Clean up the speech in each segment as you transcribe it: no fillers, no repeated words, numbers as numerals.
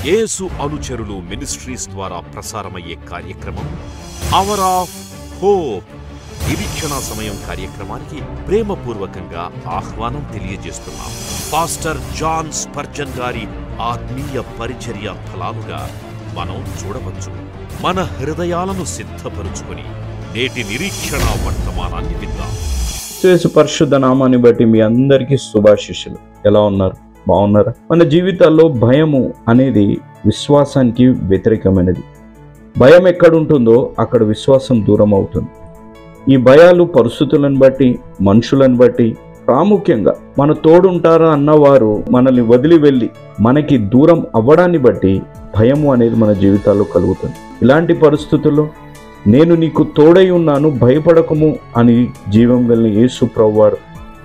యేసు అనుచరులు మినిస్ట్రీస్ ద్వారా ప్రసారమయ్యే కార్యక్రమం అవర్ ఆఫ్ హోప్. నిరీక్షణ సమయం కార్యక్రమానికి ప్రేమపూర్వకంగా ఆహ్వానం తెలియజేస్తున్నాం. పాస్టర్ జాన్ స్పర్జన్ గారి ఆత్మీయ పరిచర్య ఫలాలుగా మనం చూడవచ్చు. మన హృదయాలను సిద్ధపరుచుకొని నేటి నిరీక్షణ వర్తమానాన్ని విందాం. యేసు పరిశుద్ధ నామాన్ని బట్టి మీ అందరికీ శుభాశీస్సులు. ఎలా ఉన్నారు? బాగున్నారా? మన జీవితాల్లో భయము అనేది విశ్వాసానికి వ్యతిరేకమైనది. భయం ఎక్కడుంటుందో అక్కడ విశ్వాసం దూరం అవుతుంది. ఈ భయాలు పరిస్థితులను బట్టి, మనుషులను బట్టి, ప్రాముఖ్యంగా మన తోడుంటారా అన్నవారు మనల్ని వదిలి వెళ్ళి మనకి దూరం అవ్వడాన్ని బట్టి భయము అనేది మన జీవితాల్లో కలుగుతుంది. ఇలాంటి పరిస్థితుల్లో నేను నీకు తోడై ఉన్నాను, భయపడకము అని జీవం కలిగిన యేసు ప్రభువారు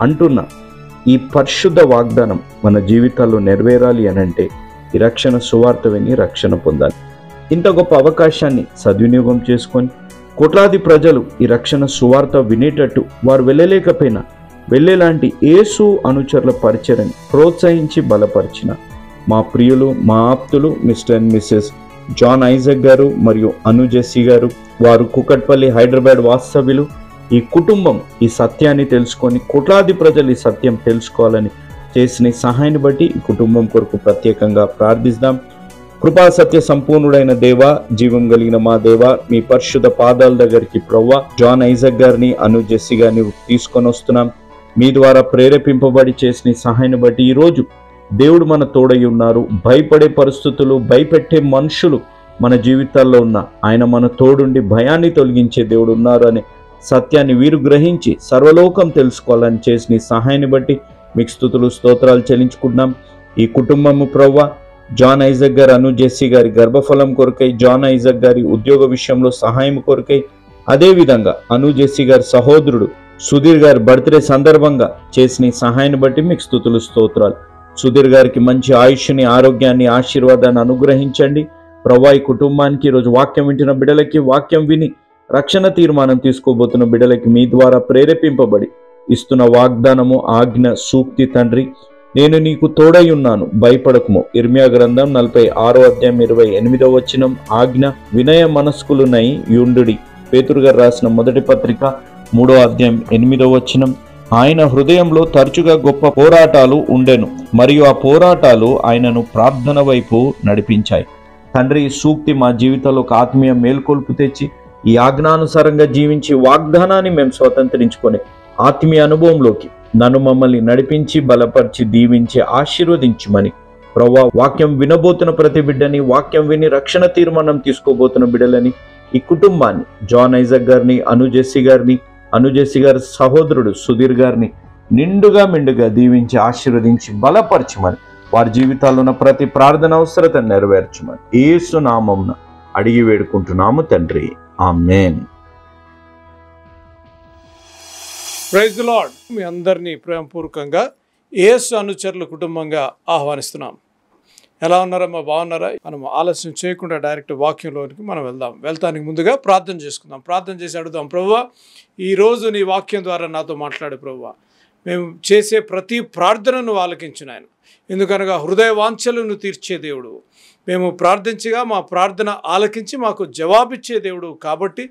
అంటున్న ఈ పరిశుద్ధ వాగ్దానం మన జీవితాల్లో నెరవేరాలి అనంటే ఈ రక్షణ సువార్త విని రక్షణ పొందాలి. ఇంత గొప్ప అవకాశాన్ని సద్వినియోగం చేసుకొని కోట్లాది ప్రజలు ఈ రక్షణ సువార్త వినేటట్టు వారు వెళ్ళలేకపోయినా వెళ్ళేలాంటి యేసు అనుచరుల పరిచర్ని ప్రోత్సహించి బలపరిచిన మా ప్రియులు, మా ఆప్తులు mister and missus John Isaac గారు మరియు అనుజెస్సి గారు, వారు కుకట్పల్లి హైదరాబాద్ వాస్తవ్యులు. ఈ కుటుంబం ఈ సత్యాన్ని తెలుసుకొని కోట్లాది ప్రజలు ఈ సత్యం తెలుసుకోవాలని చేసిన సహాయాన్ని బట్టి ఈ కుటుంబం కొరకు ప్రత్యేకంగా ప్రార్థిస్తాం. కృపా సత్య సంపూర్ణుడైన దేవా, జీవం కలిగిన మా దేవా, మీ పరిశుద్ధ పాదాల దగ్గరికి ప్రవ్వా జాన్ ఐజక్ గారిని, అనుజెస్సి గారిని తీసుకొని వస్తున్నాం. మీ ద్వారా ప్రేరేపింపబడి చేసిన సహాయాన్ని బట్టి ఈరోజు దేవుడు మన తోడై ఉన్నారు. భయపడే పరిస్థితులు, భయపెట్టే మనుషులు మన జీవితాల్లో ఉన్న ఆయన మన తోడుండి భయాన్ని తొలగించే దేవుడు ఉన్నారు అనే సత్యాన్ని వీరు గ్రహించి సర్వలోకం తెలుసుకోవాలని చేసిన సహాయాన్ని బట్టి మీకు స్తుతులు, స్తోత్రాలు చెల్లించుకుంటున్నాం. ఈ కుటుంబము ప్రవ్వా జాన్ ఐజక్ గారు, అనుజెస్సి గారి గర్భఫలం కొరకై, జాన్ ఐజక్ గారి ఉద్యోగ విషయంలో సహాయం కొరకై, అదేవిధంగా అనుజెస్సి గారి సహోదరుడు సుధీర్ గారి బర్త్డే సందర్భంగా చేసిన సహాయాన్ని బట్టి మీకు స్తుతులు, స్తోత్రాలు. సుధీర్ గారికి మంచి ఆయుష్ని, ఆరోగ్యాన్ని, ఆశీర్వాదాన్ని అనుగ్రహించండి ప్రవ్వా. ఈ కుటుంబానికి ఈరోజు వాక్యం వింటున్న బిడ్డలకి, వాక్యం విని రక్షణ తీర్మానం తీసుకోబోతున్న బిడ్డలకి మీ ద్వారా ప్రేరేపింపబడి ఇస్తున్న వాగ్దానము, ఆజ్ఞ, సూక్తి తండ్రి, నేను నీకు తోడై ఉన్నాను, భయపడకుము. ఇర్మియా గ్రంథం 46:28 ఆజ్ఞ, వినయ మనస్కులునై యుండుడి. పేతురు గారు రాసిన మొదటి పత్రిక 3:8 ఆయన హృదయంలో తరచుగా గొప్ప పోరాటాలు ఉండెను, మరియు ఆ పోరాటాలు ఆయనను ప్రార్థన వైపు నడిపించాయి. తండ్రి, ఈ సూక్తి మా జీవితంలో ఒక ఆత్మీయ మేల్కొల్పు తెచ్చి ఈ ఆజ్ఞానుసారంగా జీవించి వాగ్దానాన్ని మేము స్వతంత్రించుకొని ఆత్మీయ అనుభవంలోకి నన్ను మమ్మల్ని నడిపించి బలపరిచి దీవించి ఆశీర్వదించమని ప్రవ్వా, వాక్యం వినబోతున్న ప్రతి బిడ్డని, వాక్యం విని రక్షణ తీర్మానం తీసుకోబోతున్న బిడ్డలని, ఈ కుటుంబాన్ని జాన్ ఐజక్ గారిని, అనుజెస్సి గారిని, అనుజెస్సి గారి సహోదరుడు సుధీర్ గారిని నిండుగా మెండుగా దీవించి ఆశీర్వదించి బలపరచమని, వారి జీవితాల్లో ఉన్న ప్రతి ప్రార్థన అవసరతను నెరవేర్చమని యేసు నామమున అడిగి వేడుకుంటున్నాము తండ్రి. ఆమేన్. Praise the lord. మీ అందరినీ ప్రేమపూర్వకంగా యేసు అనుచరుల కుటుంబంగా ఆహ్వానిస్తున్నాం. ఎలా ఉన్నారమ్మా? బాగున్నారా? మనం ఆలస్యం చేయకుండా డైరెక్ట్ వాక్యంలోనికి మనం వెళ్తానికి ముందుగా ప్రార్థన చేసుకుందాం. ప్రార్థన చేసి అడుగుదాం, ప్రభువా ఈరోజు నీ వాక్యం ద్వారా నాతో మాట్లాడు ప్రభువా. మేము చేసే ప్రతి ప్రార్థనను ఆలకించిన ఆయన, ఎందుకనగా హృదయ వాంఛలను తీర్చే దేవుడు. మేము ప్రార్థించగా మా ప్రార్థన ఆలకించి మాకు జవాబిచ్చే దేవుడు కాబట్టి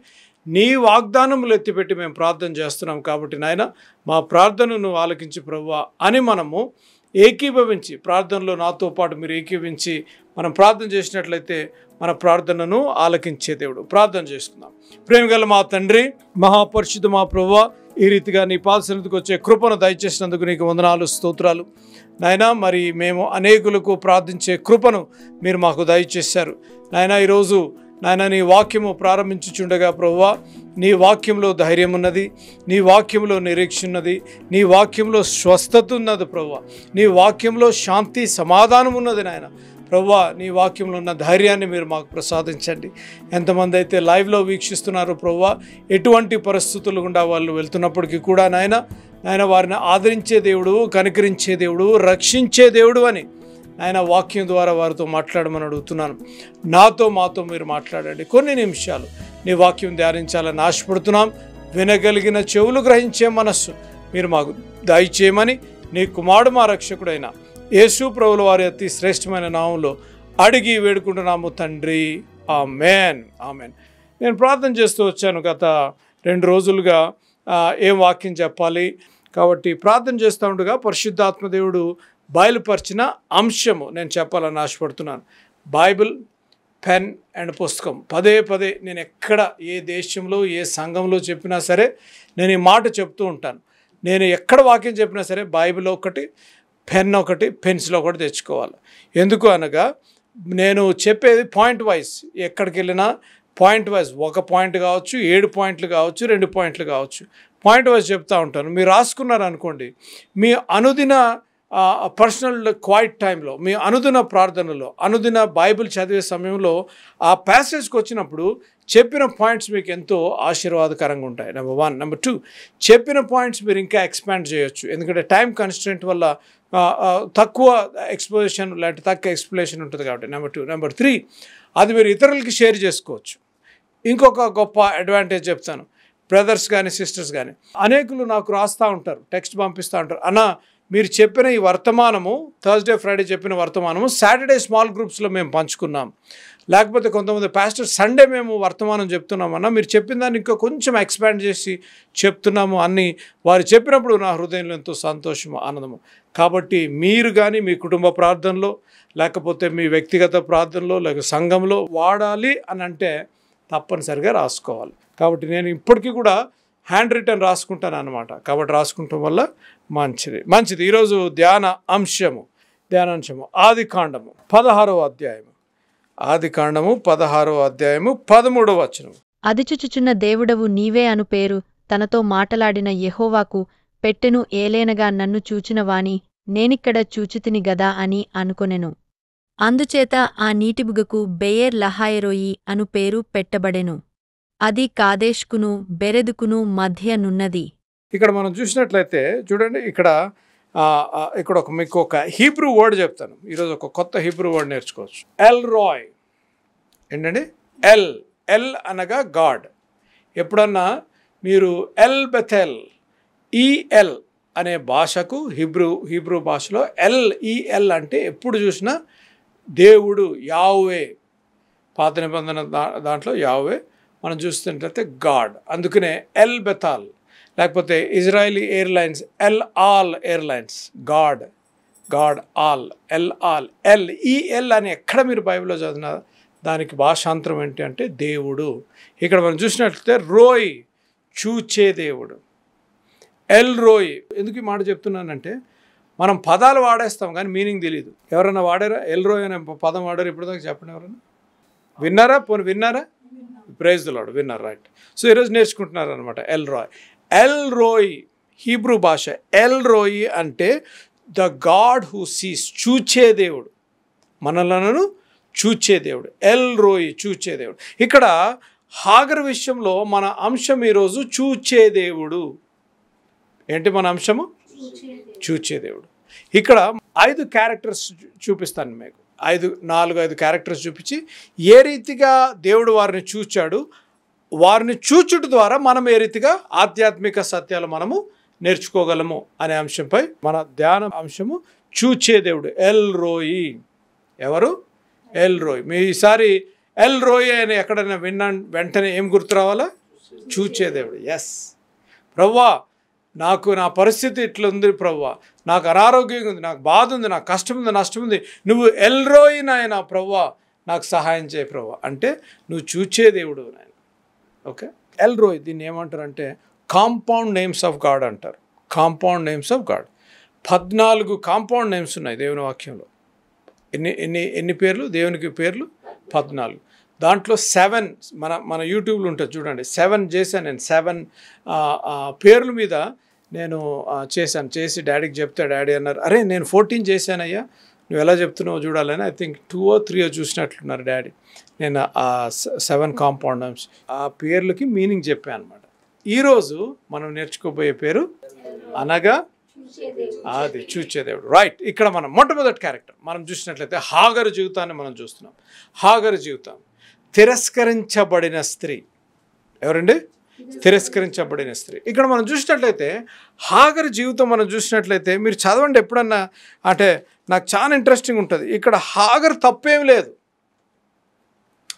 నీ వాగ్దానములు ఎత్తిపెట్టి మేము ప్రార్థన చేస్తున్నాం. కాబట్టి నాయన మా ప్రార్థనను ఆలకించి ప్రభువా అని మనము ఏకీభవించి, ప్రార్థనలో నాతో పాటు మీరు ఏకీభవించి మనం ప్రార్థన చేసినట్లయితే మన ప్రార్థనను ఆలకించే దేవుడు. ప్రార్థన చేసుకుందాం. ప్రేమగల మా తండ్రి, మహాపరిశుద్ధ మా ప్రభువా, ఈ రీతిగా నీ పాదసన్నిధికి వచ్చే కృపను దయచేసినందుకు నీకు వందనాలు, స్తోత్రాలు నాయనా. మరి మేము అనేకులకు ప్రార్థించే కృపను మీరు మాకు దయచేశారు నాయనా. ఈరోజు నాయన నీ వాక్యము ప్రారంభించుచుండగా ప్రభువా, నీ వాక్యంలో ధైర్యం ఉన్నది, నీ వాక్యంలో నిరీక్షణ ఉన్నది, నీ వాక్యంలో స్వస్థత ఉన్నది ప్రభువా, నీ వాక్యంలో శాంతి సమాధానం ఉన్నది నాయన. ప్రభువా నీ వాక్యంలో ఉన్న ధైర్యాన్ని మీరు మాకు ప్రసాదించండి. ఎంతమంది అయితే లైవ్లో వీక్షిస్తున్నారో ప్రభువా, ఎటువంటి పరిస్థితులు గుండా వాళ్ళు వెళ్తున్నప్పటికీ కూడా నాయన వారిని ఆదరించే దేవుడు, కనికరించే దేవుడు, రక్షించే దేవుడు అని నాయన వాక్యం ద్వారా వారితో మాట్లాడమని అడుగుతున్నాను. మాతో మీరు మాట్లాడండి. కొన్ని నిమిషాలు నీ వాక్యం ధ్యానించాలని ఆశపడుతున్నాం. వినగలిగిన చెవులు గ్రహించే మనస్సు మీరు మాకు దయచేయమని నీ కుమారుడు మా రక్షకుడైన యేసు ప్రభుల వారి అతి శ్రేష్టమైన నామంలో అడిగి వేడుకుంటున్నాము తండ్రి, ఆమేన్, ఆమేన్. నేను ప్రార్థన చేస్తూ వచ్చాను గత 2 రోజులుగా ఏం వాక్యం చెప్పాలి. కాబట్టి ప్రార్థన చేస్తూ ఉండగా పరిశుద్ధాత్మదేవుడు బయలుపరిచిన అంశము నేను చెప్పాలని ఆశపడుతున్నాను. బైబిల్, పెన్ అండ్ పుస్తకం. పదే పదే నేను ఎక్కడ ఏ దేశంలో ఏ సంఘంలో చెప్పినా సరే నేను ఈ మాట చెప్తూ ఉంటాను. నేను ఎక్కడ వాక్యం చెప్పినా సరే బైబిల్ ఒకటి, పెన్ ఒకటి, పెన్సిల్ ఒకటి తెచ్చుకోవాలి. ఎందుకు అనగా నేను చెప్పేది పాయింట్ వైజ్, ఎక్కడికి వెళ్ళినా పాయింట్ వైజ్, ఒక పాయింట్ కావచ్చు, 7 పాయింట్లు కావచ్చు, 2 పాయింట్లు కావచ్చు, పాయింట్ వైజ్ చెప్తూ ఉంటాను. మీరు రాసుకున్నారు అనుకోండి, మీ అనుదిన పర్సనల్ క్వైట్ టైంలో, మీ అనుదిన ప్రార్థనలో, అనుదిన బైబిల్ చదివే సమయంలో ఆ ప్యాసేజ్కి వచ్చినప్పుడు చెప్పిన పాయింట్స్ మీకు ఎంతో ఆశీర్వాదకరంగా ఉంటాయి. నెంబర్ 1. నెంబర్ 2, చెప్పిన పాయింట్స్ మీరు ఇంకా ఎక్స్పాండ్ చేయొచ్చు. ఎందుకంటే టైం కన్స్ట్రెంట్ వల్ల తక్కువ ఎక్స్పోజిషన్ లేకపోతే తక్కువ ఎక్స్ప్లెనేషన్ ఉంటుంది కాబట్టి. నెంబర్ 2. నెంబర్ 3, అది మీరు ఇతరులకి షేర్ చేసుకోవచ్చు. ఇంకొక గొప్ప అడ్వాంటేజ్ చెప్తాను. బ్రదర్స్ కానీ సిస్టర్స్ కానీ అనేకులు నాకు రాస్తూ ఉంటారు, టెక్స్ట్ పంపిస్తూ ఉంటారు, అన్న మీరు చెప్పిన ఈ వర్తమానము, థర్స్డే ఫ్రైడే చెప్పిన వర్తమానము సాటర్డే స్మాల్ గ్రూప్స్లో మేము పంచుకున్నాం. లేకపోతే కొంతమంది పాస్టర్ సండే మేము వర్తమానం చెప్తున్నామన్నా, మీరు చెప్పిన దాన్ని ఇంకా కొంచెం ఎక్స్పాండ్ చేసి చెప్తున్నాము అని వారు చెప్పినప్పుడు నా హృదయంలో ఎంతో సంతోషము, ఆనందము. కాబట్టి మీరు కానీ మీ కుటుంబ ప్రార్థనలో, లేకపోతే మీ వ్యక్తిగత ప్రార్థనలో, లేక సంఘంలో వాడాలి అని అంటే తప్పనిసరిగా రాసుకోవాలి. కాబట్టి నేను ఇప్పటికీ కూడా హ్యాండ్ రిటర్న్ రాసుకుంటాను అన్నమాట. కాబట్టి రాసుకుంటాం వల్ల మంచిది. ఈరోజు ధ్యానాంశము ఆదికాండము 16వ అధ్యాయము. ఆదికాండము 16వ అధ్యాయము 13వ వచనం. అదిచుచుచున్న దేవుడవు నీవే అను పేరు తనతో మాటలాడిన యెహోవాకు పెట్టెను ఏలేనగా నన్ను చూచినవాని నేనిక్కడ చూచితిని గదా అని అనుకొనెను. అందుచేత ఆ నీటిబుగకు బెయేర్ లహాయరోయి అను పేరు పెట్టబడెను. అది కాదేష్కును బెరెదుకును మధ్య నున్నది. ఇక్కడ మనం చూసినట్లయితే చూడండి, ఇక్కడ మీకు ఒక హీబ్రూ వర్డ్ చెప్తాను. ఈరోజు ఒక కొత్త హీబ్రూ వర్డ్ నేర్చుకోవచ్చు. ఎల్ రాయ్. ఏంటండి? ఎల్ అనగా గాడ్. ఎప్పుడన్నా మీరు ఎల్ బెథెల్, ఈఎల్ అనే భాషకు హీబ్రూ భాషలో ఎల్ అంటే ఎప్పుడు చూసినా దేవుడు, యాహ్వే. పాత నిబంధన దాంట్లో యాహ్వే, మనం చూస్తుంటే గాడ్. అందుకనే ఎల్ బెతాల్, లేకపోతే Israeli airlines L all airlines, God all, EL అని ఎక్కడ మీరు బైబిల్లో చదివినా దానికి భాషాంతరం ఏంటి అంటే దేవుడు. ఇక్కడ మనం చూసినట్లయితే రోయ్, చూచే దేవుడు. ఎల్ రోయ్. ఎందుకు ఈ మాట చెప్తున్నానంటే మనం పదాలు వాడేస్తాం కానీ మీనింగ్ తెలియదు. ఎవరైనా వాడారా? ఎల్ రోయ్ అనే పదం వాడారు ఇప్పటిదాకా? చెప్పండి, ఎవరైనా విన్నారా? విన్నారా? ప్రైజ్ ది లార్డ్, విన్నారు, రైట్. సో ఈరోజు నేర్చుకుంటున్నారు అనమాట. ఎల్ రోయ్ హీబ్రూ భాష. ఎల్ రోయ్ అంటే ద గాడ్ హూ సీస్, చూచే దేవుడు, మనలను చూచే దేవుడు. ఎల్ రోయ్, చూచే దేవుడు. ఇక్కడ హాగర్ విషయంలో మన అంశం ఈరోజు చూచే దేవుడు. ఏంటి మన అంశము? చూచే దేవుడు. ఇక్కడ 5 క్యారెక్టర్స్ చూపిస్తాను మీకు. 4-5 క్యారెక్టర్స్ చూపించి ఏ రీతిగా దేవుడు వారిని చూచాడు, వారిని చూచుట ద్వారా మనం ఏ రీతిగా ఆధ్యాత్మిక సత్యాలు మనము నేర్చుకోగలము అనే అంశంపై మన ధ్యాన అంశము చూచే దేవుడు. ఎల్ రోయి. ఎవరు? ఎల్ రోయ్. మీ ఈసారి ఎల్ రోయ్ అని ఎక్కడైనా వెంటనే ఏం గుర్తు రావాలా? చూచే దేవుడు. ఎస్ ప్రవ్వా, నాకు నా పరిస్థితి ఇట్లా ఉంది ప్రవ్వా, నాకు అనారోగ్యంగా ఉంది, నాకు బాధ ఉంది, నాకు కష్టం ఉంది, నష్టం ఉంది, నువ్వు ఎల్ రోయ్ నాయన ప్రవ్వా, నాకు సహాయం చేయ ప్రవ్వా అంటే నువ్వు చూచే దేవుడు నాయన. ఓకే. ఎల్ రోయ్, దీన్ని ఏమంటారంటే కాంపౌండ్ నేమ్స్ ఆఫ్ గాడ్ అంటారు. Compound names of God. 14 compound names ఉన్నాయి దేవుని వాక్యంలో. ఎన్ని పేర్లు? దేవునికి పేర్లు 14. దాంట్లో 7 మన యూట్యూబ్లో ఉంటుంది చూడండి. 7 చేశాను నేను. 7 పేర్ల మీద నేను చేసి డాడీకి చెప్తే డాడీ అన్నారు, అరే నేను 14 చేశానయ్యా, నువ్వు ఎలా చెప్తున్నావు చూడాలని. ఐ థింక్ 2 or 3 చూసినట్లున్నారు డాడీ. నేను ఆ 7 కాంపౌండ్ నేమ్స్, ఆ పేర్లకి మీనింగ్ చెప్పాను అనమాట. ఈరోజు మనం నేర్చుకోబోయే పేరు అనగా అది చూచే దేవుడు. రైట్. ఇక్కడ మనం మొట్టమొదటి క్యారెక్టర్ మనం చూసినట్లయితే హాగరు జీవితాన్ని మనం చూస్తున్నాం. హాగరు జీవితం తిరస్కరించబడిన స్త్రీ. ఎవరండి? తిరస్కరించబడిన స్త్రీ. ఇక్కడ మనం చూసినట్లయితే హాగరు జీవితం మనం చూసినట్లయితే మీరు చదవండి ఎప్పుడన్నా, అంటే నాకు చాలా ఇంట్రెస్టింగ్ ఉంటుంది. ఇక్కడ హాగరు తప్పేం లేదు,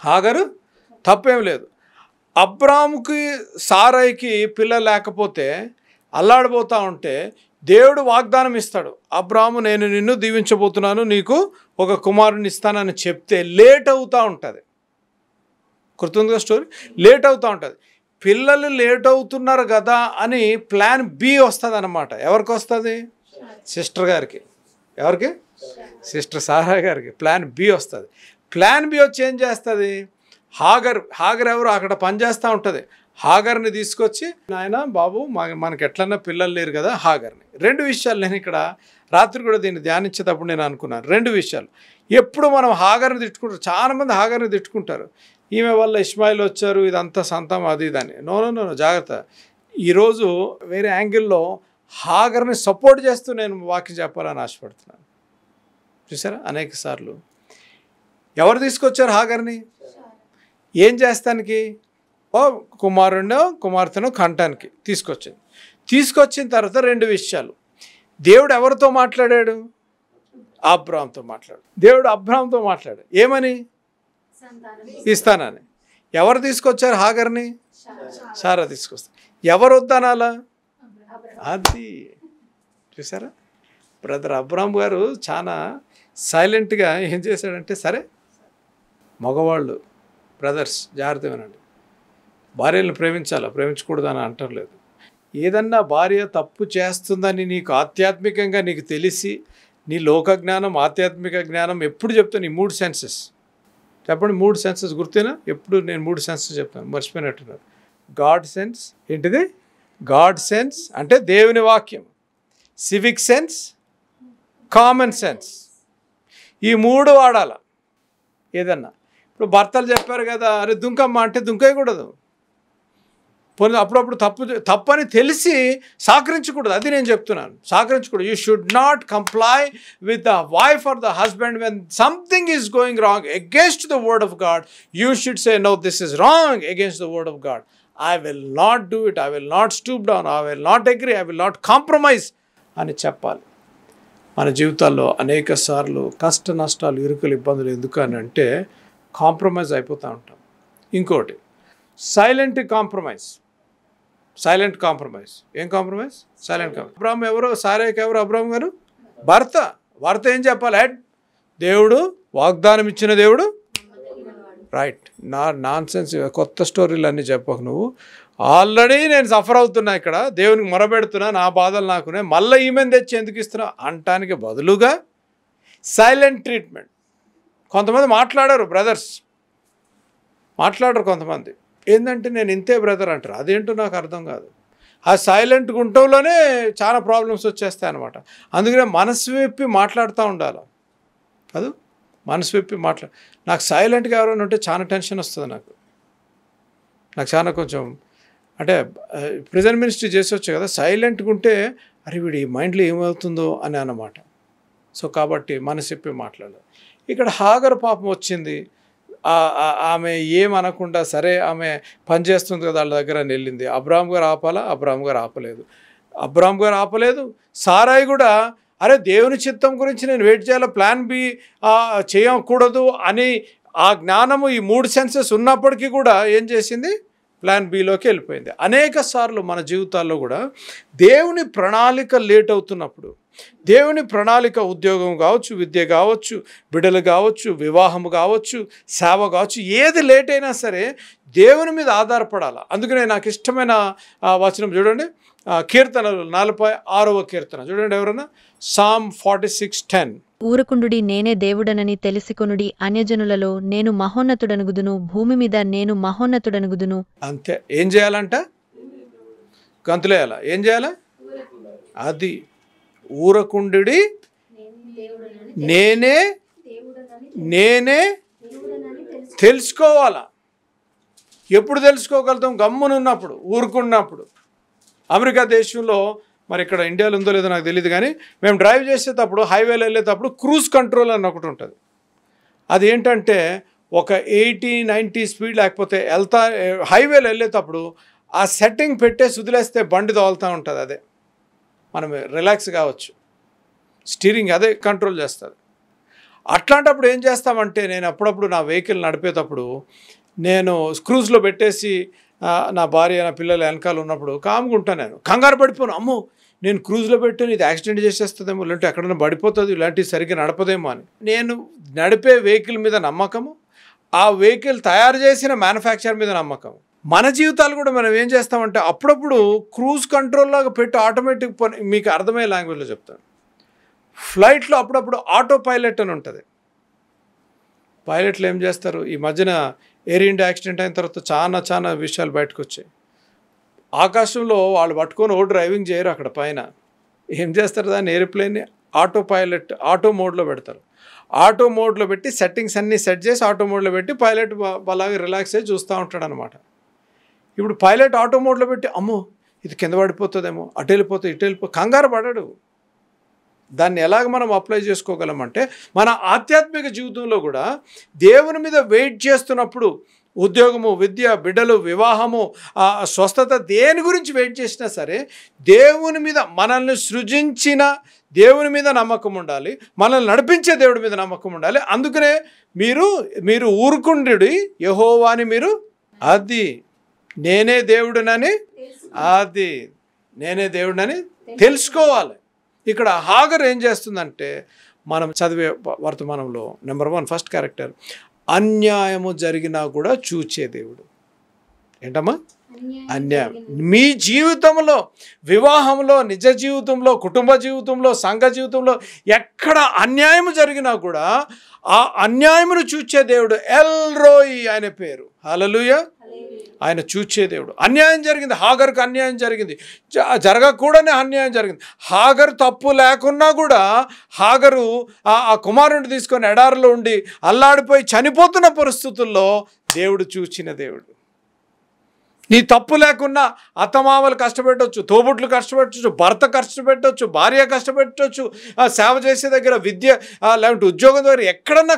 హాగరు తప్పేం లేదు. అబ్రాముకి సారాయికి పిల్లలు లేకపోతే అల్లాడిపోతూ ఉంటే దేవుడు వాగ్దానం ఇస్తాడు, అబ్రాము నేను నిన్ను దీవించబోతున్నాను, నీకు ఒక కుమారుని ఇస్తానని చెప్తే లేట్ అవుతూ ఉంటుంది. గుర్తుందిగా స్టోరీ, లేట్ అవుతూ ఉంటుంది. పిల్లలు లేట్ అవుతున్నారు కదా అని ప్లాన్ బి వస్తుంది అన్నమాట. ఎవరికి వస్తుంది? సిస్టర్ గారికి. ఎవరికి? సిస్టర్ సారా గారికి ప్లాన్ బి వస్తుంది. ప్లాన్ బి వచ్చి ఏం చేస్తుంది? హాగర్ ఎవరు అక్కడ పనిచేస్తూ ఉంటుంది. హాగర్ని తీసుకొచ్చి, నాయన బాబు మనకి ఎట్లన్నా పిల్లలు లేరు కదా హాగర్ని. 2 విషయాలు నేను ఇక్కడ రాత్రి కూడా దీన్ని ధ్యానించేటప్పుడు నేను అనుకున్నాను. 2 విషయాలు. ఎప్పుడు మనం హాగర్ని తిట్టుకుంటారు, చాలామంది హాగర్ని తిట్టుకుంటారు, ఈమె వల్ల ఇస్మాయిల్ వచ్చారు, ఇదంతా సంతం అది ఇదని. నో, జాగ్రత్త. ఈరోజు వేరే యాంగిల్లో హాగర్ని సపోర్ట్ చేస్తూ నేను వాక్యం చెప్పాలని ఆశపడుతున్నాను. చూసారా, అనేక సార్లు ఎవరు తీసుకొచ్చారు హాగర్ని? ఏం చేస్తానికి? ఓ కుమార్తెను కంటానికి తీసుకొచ్చిన తర్వాత 2 విషయాలు. దేవుడు ఎవరితో మాట్లాడాడు? అబ్రాహాముతో మాట్లాడు. దేవుడు అబ్రాహాముతో మాట్లాడు ఏమని? ఇస్తానని. ఎవరు తీసుకొచ్చారు హాగర్ని? సారా తీసుకొస్తారు. ఎవరు వద్దనాలా? అది చూసారా, బ్రదర్ అబ్రాహాం గారు చాలా సైలెంట్గా ఏం చేశాడంటే, సరే మగవాళ్ళు బ్రదర్స్ జాగ్రత్త వినండి, భార్యలను ప్రేమించకూడదని అంటలేదు. ఏదన్నా భార్య తప్పు చేస్తుందని నీకు ఆధ్యాత్మికంగా నీకు తెలిసి, నీ లోక జ్ఞానం ఆధ్యాత్మిక జ్ఞానం ఎప్పుడు చెప్తాను, ఈ 3 సెన్సెస్ చెప్పండి. 3 సెన్సెస్ గుర్తేనా? ఎప్పుడు నేను 3 సెన్సెస్ చెప్తాను, మర్చిపోయినట్టున్నారు. గాడ్ సెన్స్ ఏంటిది? గాడ్ సెన్స్ అంటే దేవుని వాక్యం, సివిక్ సెన్స్, కామన్ సెన్స్. ఈ 3 వాడాల ఏదన్నా. ఇప్పుడు భర్తలు చెప్పారు కదా, అరే దుంకమ్మ అంటే దుంకేయకూడదు. పోనీ అప్పుడప్పుడు తప్పని తెలిసి సహకరించకూడదు. అది నేను చెప్తున్నాను, సహకరించకూడదు. You should not comply with the wife or the husband when something is going wrong against the word of God. You should say no, this is wrong against the word of God. I will not do it, I will not stoop down, I will not agree, I will not compromise అని చెప్పాలి. మన జీవితాల్లో అనేక సార్లు కష్ట నష్టాలు, ఇరుకులు, ఇబ్బందులు ఎందుకు అని అంటే కాంప్రమైజ్ అయిపోతూ ఉంటాం. ఇంకోటి సైలెంట్ కాంప్రమైజ్. ఏం కాంప్రమైజ్? Silent compromise. అబ్రాహాం ఎవరు? సారాకి ఎవరు? అబ్రాహాం గారు భర్త ఏం చెప్పాలి? దేవుడు వాగ్దానం ఇచ్చిన దేవుడు. రైట్. నాన్ సెన్స్ కొత్త స్టోరీలు అన్నీ చెప్పకు నువ్వు. ఆల్రెడీ నేను సఫర్ అవుతున్నా, ఇక్కడ దేవునికి మొరబెడుతున్నా, నా బాధలు నాకునే, మళ్ళీ ఈమెను తెచ్చి ఎందుకు ఇస్తున్నా అంటానికి బదులుగా సైలెంట్ ట్రీట్మెంట్. కొంతమంది మాట్లాడారు, బ్రదర్స్ మాట్లాడరు. కొంతమంది ఏంటంటే నేను ఇంతే బ్రదర్ అంటారు. అదేంటో నాకు అర్థం కాదు. ఆ సైలెంట్ గుంటంలోనే చాలా ప్రాబ్లమ్స్ వచ్చేస్తాయి అన్నమాట. అందుకనే మనసు విప్పి మాట్లాడుతూ ఉండాలి. కాదు, మనసు విప్పి నాకు సైలెంట్గా ఎవరైనా ఉంటే చాలా టెన్షన్ వస్తుంది. నాకు చాలా కొంచెం అంటే ప్రెజెంట్ మినిస్ట్రీ చేసి వచ్చే కదా, సైలెంట్గా ఉంటే అరే వీడి మైండ్లో ఏమవుతుందో అని అన్నమాట. సో కాబట్టి మనసు విప్పి మాట్లాడాలి. ఇక్కడ హాగరు పాపం వచ్చింది, ఆమె ఏమనకుండా సరే ఆమె పనిచేస్తుంది కదా వాళ్ళ దగ్గర అని వెళ్ళింది. అబ్రాహాం గారు ఆపాలా? అబ్రాహాం గారు ఆపలేదు. సారాయి కూడా అరే దేవుని చిత్తం గురించి నేను వెయిట్ చేయాలి, ప్లాన్ బి చేయకూడదు అని ఆ జ్ఞానము, ఈ 3 సెన్సెస్ ఉన్నప్పటికీ కూడా ఏం చేసింది? ప్లాన్ బిలోకి వెళ్ళిపోయింది. అనేక సార్లు మన జీవితాల్లో కూడా దేవుని ప్రణాళిక లేట్ అవుతున్నప్పుడు, దేవుని ప్రణాళిక ఉద్యోగం కావచ్చు, విద్య కావచ్చు, బిడ్డలు కావచ్చు, వివాహము కావచ్చు, సేవ కావచ్చు, ఏది లేట్ అయినా సరే దేవుని మీద ఆధారపడాలి. అందుకనే నాకు ఇష్టమైన వచనం చూడండి, కీర్తనలు 46వ కీర్తన చూడండి. ఎవరన్నా సామ్ 46:10. ఊరకుండుడి, నేనే దేవుడనని తెలిసికొనుడి, అన్యజనులలో నేను మహోన్నతుడనుగుదును, భూమి మీద నేను మహోన్నతుడనుగుదును. అంతే. ఏం చేయాలంట? గంతులేయాల. ఏం చేయాల? అది ఊరకుండుడి, నేనే తెలుసుకోవాలా. ఎప్పుడు తెలుసుకోగలుగుతాం? గమ్మునున్నప్పుడు, ఊరుకున్నప్పుడు. అమెరికా దేశంలో, మరి ఇక్కడ ఇండియాలో ఉందో లేదో నాకు తెలియదు కానీ, మేము డ్రైవ్ చేసేటప్పుడు హైవేలో వెళ్ళేటప్పుడు క్రూజ్ కంట్రోల్ అని ఒకటి ఉంటుంది. అది ఏంటంటే ఒక 80-90 స్పీడ్ లేకపోతే హైవేలో వెళ్ళేటప్పుడు ఆ సెట్టింగ్ పెట్టేసి వదిలేస్తే బండి తోలుతూ ఉంటుంది. అదే మనం రిలాక్స్ కావచ్చు, స్టీరింగ్ అదే కంట్రోల్ చేస్తుంది. అట్లాంటప్పుడు ఏం చేస్తామంటే, నేను అప్పుడప్పుడు నా వెహికల్ నడిపేటప్పుడు నేను స్క్రూజ్లో పెట్టేసి నా భార్య నా పిల్లలు వెనకాల ఉన్నప్పుడు కామ్గా ఉంటాను. నేను కంగారు పడిపోను, అమ్మో నేను క్రూజ్లో పెట్టాను, ఇది యాక్సిడెంట్ చేసేస్తుందేమో, ఇలాంటి ఎక్కడైనా పడిపోతుంది, ఇలాంటివి సరిగ్గా నడపదేమో అని. నేను నడిపే వెహికల్ మీద నమ్మకము, ఆ వెహికల్ తయారు చేసిన మ్యానుఫ్యాక్చర్ మీద నమ్మకం. మన జీవితాలు కూడా మనం ఏం చేస్తామంటే అప్పుడప్పుడు క్రూజ్ కంట్రోల్ లాగా పెట్టి ఆటోమేటిక్ పని, మీకు అర్థమయ్యే లాంగ్వేజ్లో చెప్తాను. ఫ్లైట్లో అప్పుడప్పుడు ఆటో పైలట్ అని ఉంటుంది. పైలట్లు ఏం చేస్తారు, ఈ మధ్యన ఎయిర్ ఇండియా యాక్సిడెంట్ అయిన తర్వాత చాలా విషయాలు బయటకు వచ్చాయి. ఆకాశంలో వాళ్ళు పట్టుకొని డ్రైవింగ్ చేయరు, అక్కడ పైన ఏం చేస్తారు, దాన్ని ఎయిర్ప్లేన్ని ఆటో పైలట్ ఆటో మోడ్లో పెడతారు. ఆటో మోడ్లో పెట్టి సెట్టింగ్స్ అన్నీ సెట్ చేసి ఆటో మోడ్లో పెట్టి పైలట్ అలాగే రిలాక్స్ అయ్యి చూస్తూ ఉంటాడు అనమాట. ఇప్పుడు పైలట్ ఆటో మోడ్లో పెట్టి అమ్మో ఇది కింద పడిపోతుందేమో, అటు వెళ్ళిపోతుంది ఇటు వెళ్ళిపో, కంగారు పడాడు. దాన్ని ఎలాగ మనం అప్లై చేసుకోగలమంటే, మన ఆధ్యాత్మిక జీవితంలో కూడా దేవుని మీద వెయిట్ చేస్తున్నప్పుడు, ఉద్యోగము, విద్య, బిడ్డలు, వివాహము, స్వస్థత, దేని గురించి వెయిట్ చేసినా సరే దేవుని మీద, మనల్ని సృజించిన దేవుని మీద నమ్మకం ఉండాలి, మనల్ని నడిపించే దేవుడి మీద నమ్మకం ఉండాలి. అందుకనే మీరు ఊరుకుండి యెహోవాని మీరు నేనే దేవుడినని తెలుసుకోవాలి. ఇక్కడ హాగర్ ఏం చేస్తుందంటే, మనం చదివే వర్తమానంలో నెంబర్ 1 ఫస్ట్ క్యారెక్టర్, అన్యాయము జరిగినా కూడా చూచే దేవుడు. ఏంటమ్మా? అన్యాయం. మీ జీవితంలో, వివాహంలో, నిజ జీవితంలో, కుటుంబ జీవితంలో, సంఘ జీవితంలో ఎక్కడ అన్యాయం జరిగినా కూడా ఆ అన్యాయమును చూచే దేవుడు ఎల్ రోయి ఆయన పేరు. హల్లెలూయా. ఆయన చూచే దేవుడు. అన్యాయం జరిగింది, హాగర్కు అన్యాయం జరిగింది, జరగకూడని అన్యాయం జరిగింది. హాగరు తప్పు లేకున్నా కూడా హాగరు ఆ కుమారుడిని తీసుకొని ఎడారిలో ఉండి అల్లాడిపోయి చనిపోతున్న పరిస్థితుల్లో దేవుడు చూచిన దేవుడు. నీ తప్పు లేకున్నా అత్తమామలు కష్టపెట్టవచ్చు, తోబుట్లు కష్టపెట్టవచ్చు, భర్త కష్టపెట్టవచ్చు, భార్య కష్టపెట్టవచ్చు, సేవ చేసే దగ్గర, విద్య లేదంటే ఉద్యోగం దగ్గర ఎక్కడన్నా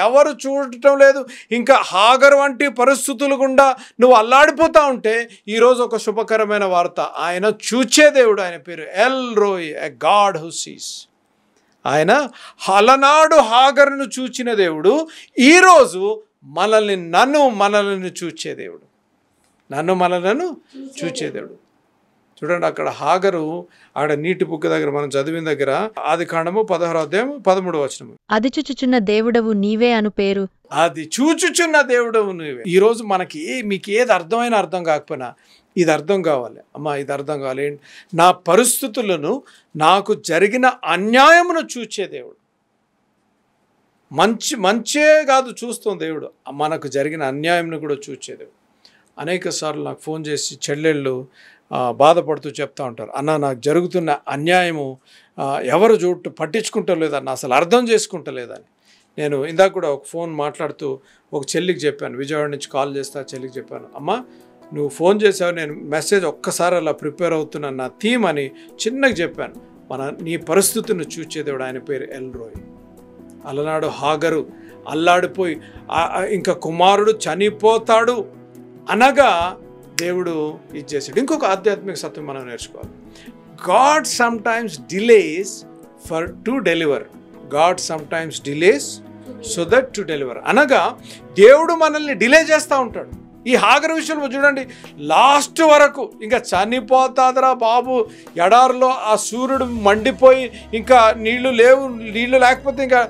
ఎవరు చూడటం లేదు. ఇంకా హాగరు వంటి పరిస్థితులు గుండా నువ్వు అల్లాడిపోతూ ఉంటే ఈరోజు ఒక శుభకరమైన వార్త, ఆయన చూచే దేవుడు. ఆయన పేరు L Roy, a God who sees. ఆయన అలనాడు హాగరును చూచిన దేవుడు ఈరోజు మనల్ని చూచే దేవుడు. మనలను చూచే దేవుడు. చూడండి, అక్కడ హాగరు ఆడ నీటి బుగ్గ దగ్గర మనం చదివిన దగ్గర ఆదికాండము 16వ అధ్యాయం 13వ వచనము, అది చూచుచున్న దేవుడవు నీవే అను పేరు. అది చూచుచున్న దేవుడవు నీవే. ఈరోజు మీకు ఏది అర్థమైనా అర్థం కాకపోయినా ఇది అర్థం కావాలి. అమ్మా ఇది అర్థం కావాలి, నా పరిస్థితులను, నాకు జరిగిన అన్యాయమును చూచే దేవుడు. మంచే కాదు చూస్తాం దేవుడు, మనకు జరిగిన అన్యాయంను కూడా చూచే దేవుడు. అనేక సార్లు నాకు ఫోన్ చేసి చెల్లెళ్ళు బాధపడుతూ చెప్తా ఉంటారు, అన్న నాకు జరుగుతున్న అన్యాయము ఎవరు పట్టించుకుంటలేదన్న, అసలు అర్థం చేసుకుంటలేదని. నేను ఇందాక కూడా ఒక ఫోన్ మాట్లాడుతూ ఒక చెల్లికి చెప్పాను, విజయవాడ నుంచి కాల్ చేస్తే ఆ చెల్లికి చెప్పాను, అమ్మ నువ్వు ఫోన్ చేసావు, నేను మెసేజ్ ఒక్కసారి అలా ప్రిపేర్ అవుతున్నాను నా థీమ్ అని చిన్నగా చెప్పాను. నీ పరిస్థితిని చూచేదేవుడు, ఆయన పేరు ఎల్ రోయ్. అలనాడు హాగరు అల్లాడిపోయి ఇంకా కుమారుడు చనిపోతాడు అనగా దేవుడు ఇది చేశాడు. ఇంకొక ఆధ్యాత్మిక సత్యం మనం నేర్చుకోవాలి. God some times delays to deliver. God some times delays so that to deliver. అనగా దేవుడు మనల్ని డిలే చేస్తూ ఉంటాడు. ఈ హాగరు విషయంలో చూడండి, లాస్ట్ వరకు ఇంకా చనిపోతాదరా బాబు, ఎడారిలో ఆ సూర్యుడు మండిపోయి ఇంకా నీళ్లు లేకపోతే ఇంకా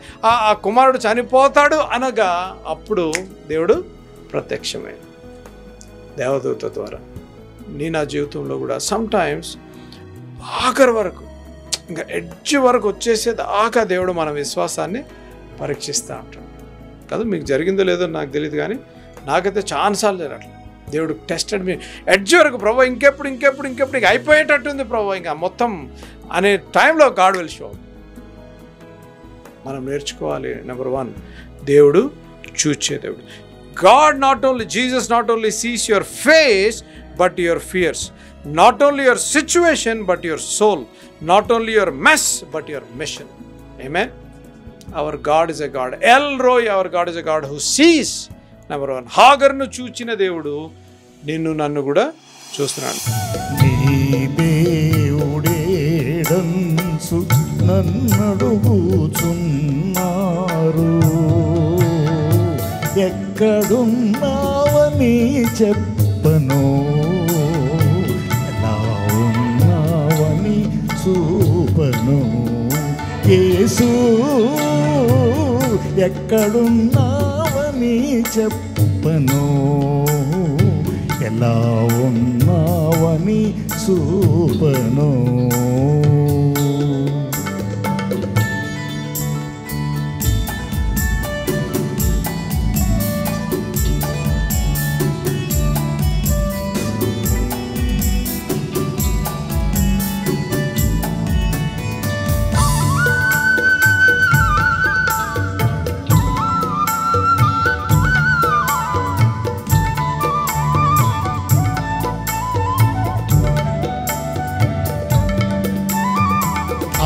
ఆ కుమారుడు చనిపోతాడు అనగా అప్పుడు దేవుడు ప్రత్యక్షమే దేవదూత ద్వారా. నా జీవితంలో కూడా సమ్ టైమ్స్ ఆఖరి వరకు, ఇంకా ఎడ్జ్ వరకు వచ్చేసేదాకా దేవుడు మన విశ్వాసాన్ని పరీక్షిస్తూ ఉంటాడు కదా. మీకు జరిగిందో లేదో నాకు తెలియదు, కానీ నాకైతే చాలాసార్లు జరగట్లేదు. దేవుడు టెస్టెడ్ మీ ఎడ్జ్ వరకు, ప్రభు ఇంకెప్పుడు ఇంక అయిపోయేటట్టుంది ప్రభు ఇంకా మొత్తం అనే టైంలో గాడ్ విల్ షో. మనం నేర్చుకోవాలి. నెంబర్ 1, దేవుడు చూచే దేవుడు. Jesus not only sees your face but your fears, not only your situation but your soul, not only your mess but your mission. Amen. Our God is a God. El Roy, our God is a God who sees. Number 1, హాగర్ను చూచిన దేవుడు నిన్ను నన్ను కూడా చూస్తున్నాను. నీ దేవుడేడంచు నన్నడుగుచున్నారు, ఎక్కడున్నావని చెప్పను, ఎలా ఉన్నావని చూపను. యేసు ఎక్కడున్నావని చెప్పను, ఎలా ఉన్నావని చూపను.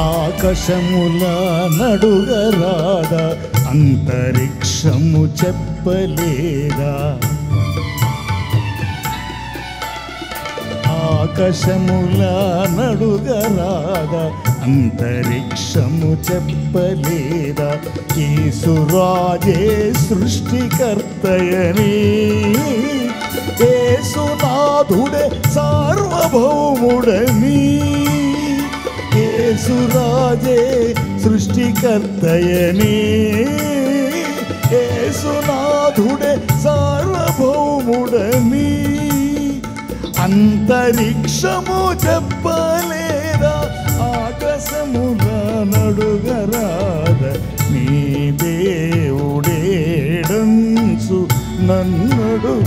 ఆకాశముల నడుగరాదా, అంతరిక్షము చెప్పలేదా, ఆకాశముల నడుగరాదా, అంతరిక్షము చెప్పలేదా, యేసురాజే సృష్టికర్తయని, యేసునాథుడే సార్వభౌముడని, యేసురాజే సృష్టికర్తయని, యేసునాథుడే సార్వభౌముడని, అంతరిక్షము చెప్పలేదా, ఆకాశముల నడుగరాద, నీ దేవుడేడంచు నన్నడుగుచున్నారు,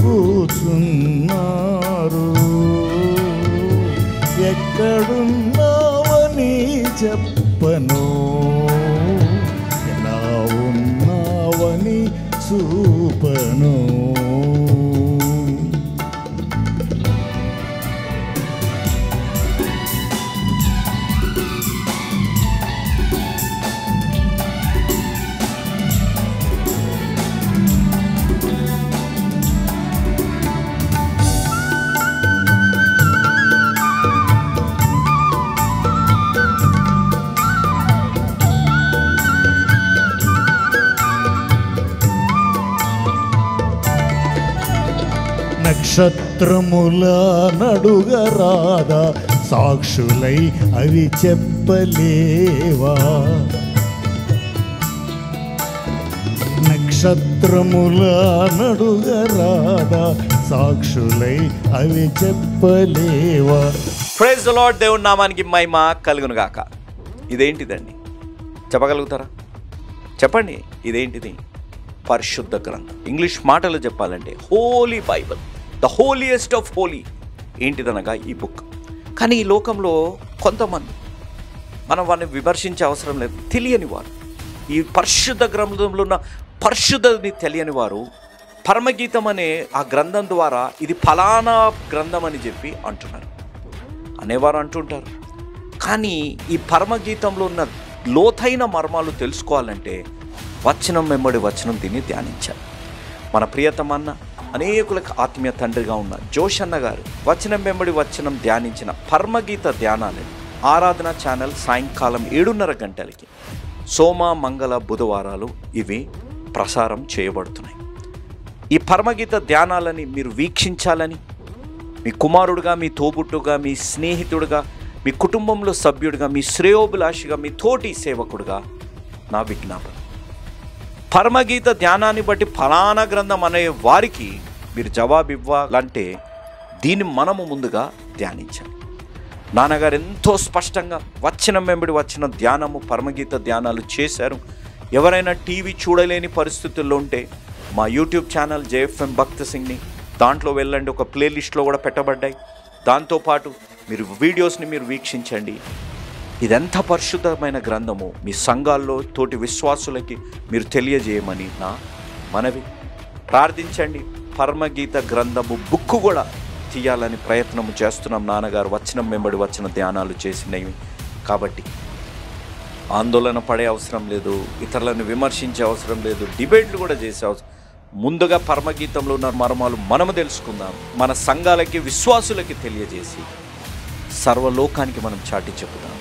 ఎక్కడున్నావని చెప్పను, ఎలా ఉన్నావని చూపను. నక్షత్రముల నడుగరాదా, సాక్షులై అవి చెప్పలేవా, నక్షత్రముల నడుగరాదా, సాక్షులై అవి చెప్పలేవా. Praise the lord. దేవుని నామానికి మహిమ కలుగును గాక. ఇదేంటిదండి చెప్పగలుగుతారా? చెప్పండి, ఇదేంటిది? పరిశుద్ధ గ్రంథం. ఇంగ్లీష్ మాటలు చెప్పాలంటే holy Bible, the holiest of holy. ఏంటిదనగా ఈ బుక్. కానీ ఈ లోకంలో కొంతమంది, మనం వారిని విమర్శించే అవసరం లేదు, తెలియని వారు, ఈ పరిశుద్ధ గ్రంథంలో ఉన్న పరిశుద్ధని తెలియని వారు పరమగీతం అనే ఆ గ్రంథం ద్వారా ఇది ఫలానా గ్రంథం అని చెప్పి అంటున్నారు, అనేవారు అంటుంటారు. కానీ ఈ పరమగీతంలో ఉన్న లోతైన మర్మాలు తెలుసుకోవాలంటే వచనం వెంబడి వచనం దీన్ని ధ్యానించాలి. మన ప్రియతమన్న, అనేకులకు ఆత్మీయ తండ్రిగా ఉన్న జోషన్న గారు వచనం వెంబడి వచనం ధ్యానించిన పరమగీత ధ్యానాలు ఆరాధన ఛానల్ సాయంకాలం 7:30 గంటలకి సోమ, మంగళ, బుధవారాలు ఇవి ప్రసారం చేయబడుతున్నాయి. ఈ పరమగీత ధ్యానాలని మీరు వీక్షించాలని మీ కుమారుడుగా, మీ తోబుట్టుగా, మీ స్నేహితుడుగా, మీ కుటుంబంలో సభ్యుడిగా, మీ శ్రేయోభిలాషిగా, మీ తోటి సేవకుడుగా నా విజ్ఞాపన. పరమగీత ధ్యానాన్ని బట్టి ఫలానా గ్రంథం అనే వారికి మీరు జవాబు ఇవ్వాలంటే దీన్ని మనము ముందుగా ధ్యానించాలి. నాన్నగారు ఎంతో స్పష్టంగా వచనం వెంబడి వచ్చిన ధ్యానము, పరమగీత ధ్యానాలు చేశారు. ఎవరైనా టీవీ చూడలేని పరిస్థితుల్లో ఉంటే మా యూట్యూబ్ ఛానల్ JFM భక్త సింగ్ని దాంట్లో వెళ్ళండి, ఒక ప్లేలిస్ట్లో కూడా పెట్టబడ్డాయి. దాంతోపాటు మీరు వీడియోస్ని మీరు వీక్షించండి. ఇదెంత పరిశుద్ధమైన గ్రంథము మీ సంఘాల్లో తోటి విశ్వాసులకి మీరు తెలియజేయమని నా మనవి. ప్రార్థించండి. పరమగీత గ్రంథము బుక్కు కూడా తీయాలని ప్రయత్నం చేస్తున్నాం. నాన్నగారు వచనం వెంబడి వచ్చిన ధ్యానాలు చేసినవి కాబట్టి ఆందోళన పడే అవసరం లేదు, ఇతరులను విమర్శించే అవసరం లేదు, డిబేట్లు కూడా చేసే అవసరం. ముందుగా పరమగీతంలో ఉన్న మర్మాలు మనము తెలుసుకుందాం, మన సంఘాలకి విశ్వాసులకి తెలియజేసి సర్వలోకానికి మనం చాటి చెప్పుదాం.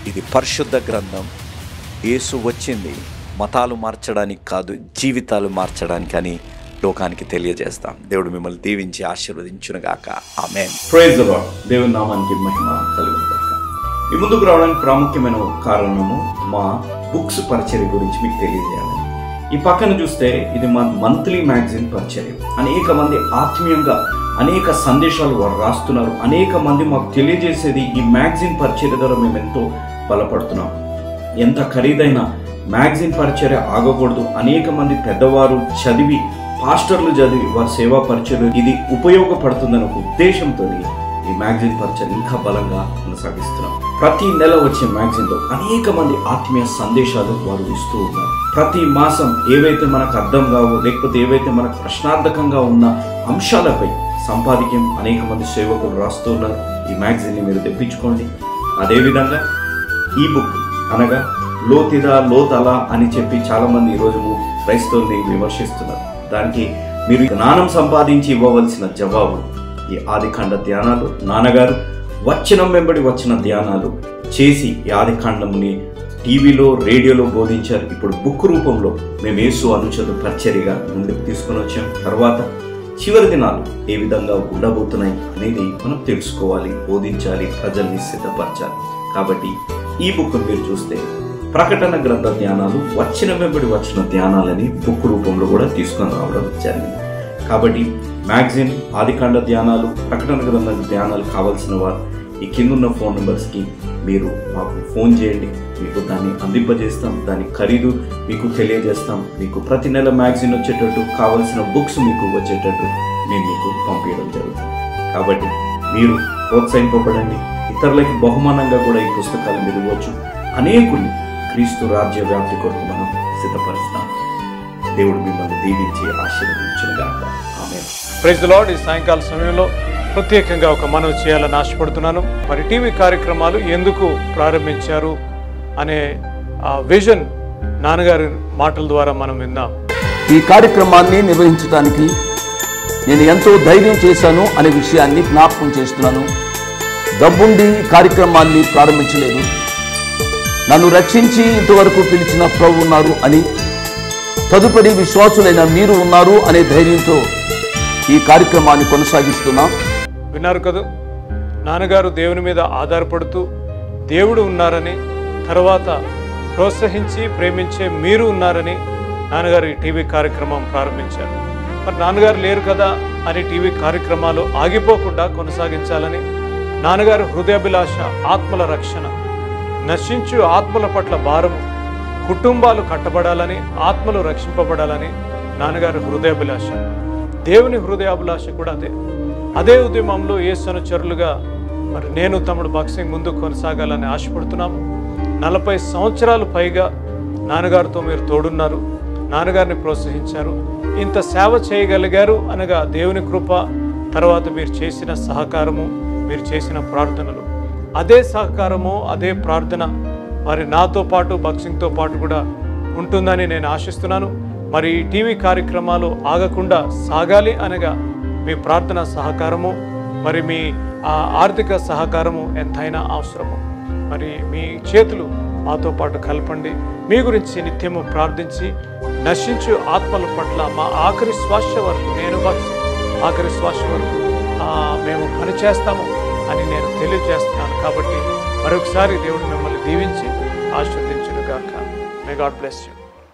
ఇది పరిశుద్ధ గ్రంథం. యేసు వచ్చింది మతాలు మార్చడానికి కాదు, జీవితాలు మార్చడానికి అని లోకానికి తెలియజేస్తాం. దేవుడు మిమ్మల్ని దీవించి ఆశీర్వదించునుగాక. ఆమేన్. Praise the lord. దేవుని నామానికి మహిమ కలుగునుగాక. ఈ ముందుకు రావడానికి ప్రాముఖ్యమైన కారణము మా బుక్స్ పరిచర్య గురించి మీకు తెలియజేయాలి. ఈ పక్కన చూస్తే ఇది మా మంత్లీ మ్యాగజైన్ పరిచర్య. అనేక మంది ఆత్మీయంగా అనేక సందేశాలు వారు రాస్తున్నారు. అనేక మంది మాకు తెలియజేసేది ఈ మ్యాగజైన్ పరిచర్య ద్వారా మేము ఎంతో బలపడుతున్నాం. ఎంత ఖరీదైన మ్యాగజైన్ పరిచర్య ఆగకూడదు. అనేక మంది పెద్దవారు చదివి, పాస్టర్లు చదివి వారి సేవా పరిచర్య ఇది ఉపయోగపడుతుందనే ఒక ఉద్దేశంతో ఈ మ్యాగజైన్ పరిచయం ఇంకా బలంగా కొనసాగిస్తున్నాం. ప్రతి నెల వచ్చే మ్యాగజైన్లో అనేక మంది ఆత్మీయ సందేశాలు వారు ఇస్తూ ఉన్నారు. ప్రతి మాసం ఏవైతే మనకు అర్థం కావో, లేకపోతే ఏవైతే మనకు ప్రశ్నార్థకంగా ఉన్న అంశాలపై సంపాదకీయం అనేక మంది సేవకులు రాస్తూ ఉన్నారు. ఈ మ్యాగజైన్ని మీరు తెప్పించుకోండి. అదేవిధంగా ఈ బుక్ అనగా లోతిదా లోతలా అని చెప్పి చాలా మంది ఈరోజు క్రైస్తవుల్ని విమర్శిస్తున్నారు. దానికి మీరు జ్ఞానం సంపాదించి ఇవ్వవలసిన జవాబు ఈ ఆదికాండ ధ్యానాలు. నాన్నగారు వచనం వెంబడి వచ్చిన ధ్యానాలు చేసి ఈ ఆదికాండంని టీవీలో, రేడియోలో బోధించారు. ఇప్పుడు బుక్ రూపంలో మేము యేసు అనుచరుల పరిచర్యగా ముందుకు తీసుకొని వచ్చాం. తర్వాత చివరి దినాలు ఏ విధంగా ఉండబోతున్నాయి అనేది మనం తెలుసుకోవాలి, బోధించాలి, ప్రజల్ని సిద్ధపరచాలి. కాబట్టి ఈ బుక్ మీరు చూస్తే ప్రకటన గ్రంథ ధ్యానాలు, వచనం వెంబడి వచ్చిన ధ్యానాలని బుక్ రూపంలో కూడా తీసుకొని రావడం జరిగింది. కాబట్టి మ్యాగజైన్, ఆదికాండ ధ్యానాలు, ప్రకటన గ్రంథ ధ్యానాలు కావాల్సిన వారు ఈ కిందున్న ఫోన్ నెంబర్స్కి మీరు మాకు ఫోన్ చేయండి. మీకు దాన్ని అందింపజేస్తాం. దాని ఖరీదు మీకు తెలియజేస్తాం. మీకు ప్రతి నెల మ్యాగజైన్ వచ్చేటట్టు, కావలసిన బుక్స్ మీకు వచ్చేటట్టు మేము మీకు పంపించడం జరుగుతుంది. కాబట్టి మీరు ప్రోత్సహింపబడండి. ఇతరులకి బహుమానంగా కూడా ఈ పుస్తకాలు మీరు ఇవ్వచ్చు. అనేకుల్ని క్రీస్తు రాజ్య వ్యాప్తి కొరకు మనం సిద్ధపరుస్తాం. దేవుడు మిమ్మల్ని దీవించి ఆశీర్వదించునుగాక. ఆమేన్. Praise the lord. ఈ సాయంకాల సమయంలో ప్రత్యేకంగా ఒక మనవి చేయాలని ఆశపడుతున్నాను. మరి టీవీ కార్యక్రమాలు ఎందుకు ప్రారంభించారు అనే విజన్ నాన్నగారి మాటల ద్వారా మనం విందాం. ఈ కార్యక్రమాన్ని నిర్వహించడానికి నేను ఎంతో ధైర్యం చేశాను అనే విషయాన్ని జ్ఞాపకం చేస్తున్నాను. డబ్బుండి కార్యక్రమాన్ని ప్రారంభించలేదు. నన్ను రక్షించి ఇంతవరకు పిలిచిన ప్రభు ఉన్నారు అని, తదుపరి విశ్వాసులైన మీరు ఉన్నారు అనే ధైర్యంతో ఈ కార్యక్రమాన్ని కొనసాగిస్తున్నాం. విన్నారు కదా, నాన్నగారు దేవుని మీద ఆధారపడుతూ దేవుడు ఉన్నారని, తర్వాత ప్రోత్సహించి ప్రేమించే మీరు ఉన్నారని నాన్నగారు ఈ టీవీ కార్యక్రమం ప్రారంభించారు. మరి నాన్నగారు లేరు కదా అని టీవీ కార్యక్రమాలు ఆగిపోకుండా కొనసాగించాలని, నాన్నగారు హృదయాభిలాష ఆత్మల రక్షణ, నశించు ఆత్మల పట్ల భారము, కుటుంబాలు కట్టబడాలని, ఆత్మలు రక్షింపబడాలని నాన్నగారు హృదయాభిలాష. దేవుని హృదయాభిలాష కూడా అదే ఉద్యమంలో యేసు అనుచరులుగా మరి నేను, తమ్ముడు బాక్సింగ్ ముందుకు కొనసాగాలని ఆశపడుతున్నాము. 40 సంవత్సరాలు పైగా నాన్నగారితో మీరు తోడున్నారు, నాన్నగారిని ప్రోత్సహించారు. ఇంత సేవ చేయగలిగారు అనగా దేవుని కృప, తర్వాత మీరు చేసిన సహకారము, మీరు చేసిన ప్రార్థనలు. అదే సహకారము, అదే ప్రార్థన మరి నాతో పాటు, బాక్సింగ్తో పాటు కూడా ఉంటుందని నేను ఆశిస్తున్నాను. మరి ఈ టీవీ కార్యక్రమాలు ఆగకుండా సాగాలి అనగా మీ ప్రార్థన సహకారము, మరి మీ ఆర్థిక సహకారము ఎంతైనా అవసరము. మరి మీ చేతులు మాతో పాటు కలపండి. మీ గురించి నిత్యము ప్రార్థించి నశించు ఆత్మల పట్ల మా ఆఖరి శ్వాస వరకు, నేను బాక్సింగ్ ఆఖరి శ్వాస వరకు మేము పనిచేస్తాము అని నేను తెలియజేస్తున్నాను. కాబట్టి మరొకసారి దేవుడు మిమ్మల్ని దీవించి ఆశీర్వదించునుగాక. May God bless you.